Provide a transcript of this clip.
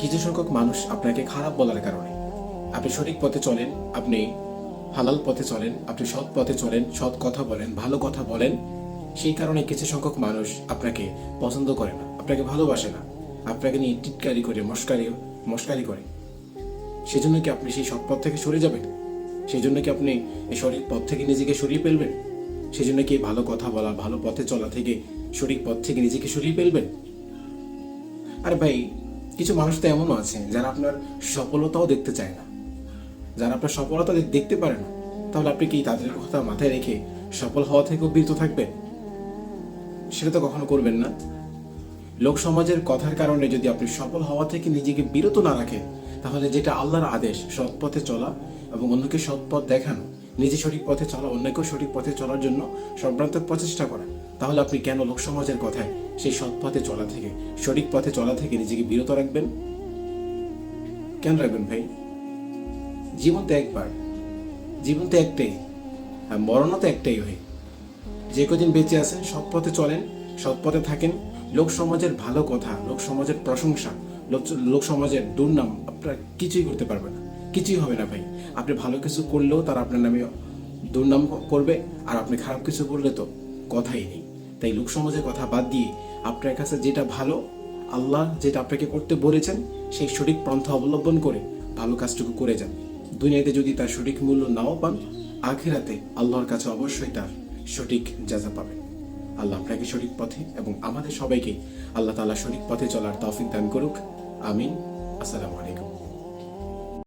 কিছু সংখ্যক মানুষ আপনাকে খারাপ বলার কারণে, আপনি সঠিক পথে চলেন, আপনি হালাল পথে চলেন, আপনি সৎ পথে চলেন, সৎ কথা বলেন, ভালো কথা বলেন, সেই কারণে কিছু সংখ্যক মানুষ আপনাকে পছন্দ করে না, আপনাকে ভালোবাসে না, আপনাকে নিয়ে টিটকারি করে মস্কারি করে। সেজন্য কি আপনি সেই সৎ পথ থেকে সরে যাবেন? সেই জন্য কি আপনি এই সঠিক পথ থেকে নিজেকে সরিয়ে ফেলবেন? সেই জন্য কি ভালো কথা বলা, ভালো পথে চলা থেকে, সঠিক পথ থেকে নিজেকে সরিয়ে ফেলবেন? আরে ভাই, কিছু মানুষ তো এমনও আছে যারা আপনার সফলতাও দেখতে চায় না, যারা আপনার সফলতা দেখতে পারে না। তাহলে আপনি কি তাদের কথা মাথায় রেখে সফল হওয়া থেকেও বিরত থাকবেন? সেটা তো কখনো করবেন না। লোক সমাজের কথার কারণে যদি আপনি সফল হওয়া থেকে নিজেকে বিরত না রাখেন, তাহলে যেটা আল্লাহর আদেশ, সৎ পথে চলা এবং অন্যকে সৎ পথ দেখানো, নিজে সঠিক পথে চলা, অন্যকেও সঠিক পথে চলার জন্য সর্বান্তক প্রচেষ্টা করা, তাহলে আপনি কেন লোক সমাজের কথায় সেই সৎ পথে চলা থেকে, সঠিক পথে চলা থেকে নিজেকে বিরত রাখবেন? কেন রাখবেন ভাই? জীবন তো একবার, জীবন তো একটাই, আর মরণও তো একটাই হয়। যে কদিন বেঁচে আছেন সৎ পথে চলেন, সৎ পথে থাকেন। লোক সমাজের ভালো কথা, লোক সমাজের প্রশংসা, লোক সমাজের দুর্নাম আপনারা কিছুই করতে পারবে না, কিছুই হবে না ভাই। আপনি ভালো কিছু করলেও তারা আপনার নামে দুর্নাম করবে, আর আপনি খারাপ কিছু করলে তো কথাই নেই। তাই লোক সমাজের কথা বাদ দিয়ে আপনার কাছে যেটা ভালো, আল্লাহ যেটা আপনাকে করতে বলেছেন, সেই সঠিক পন্থা অবলম্বন করে ভালো কাজটুকু করে যান। দুনিয়াতে যদি তার সঠিক মূল্য নাও পান, আখিরাতে আল্লাহর কাছে অবশ্যই তার সঠিক যাজা পাবেন। আল্লাহ আপনাকে সঠিক পথে এবং আমাদের সবাইকে আল্লাহ তাআলা সঠিক পথে চলার তৌফিক দান করুক। আমিন। আসসালামু আলাইকুম।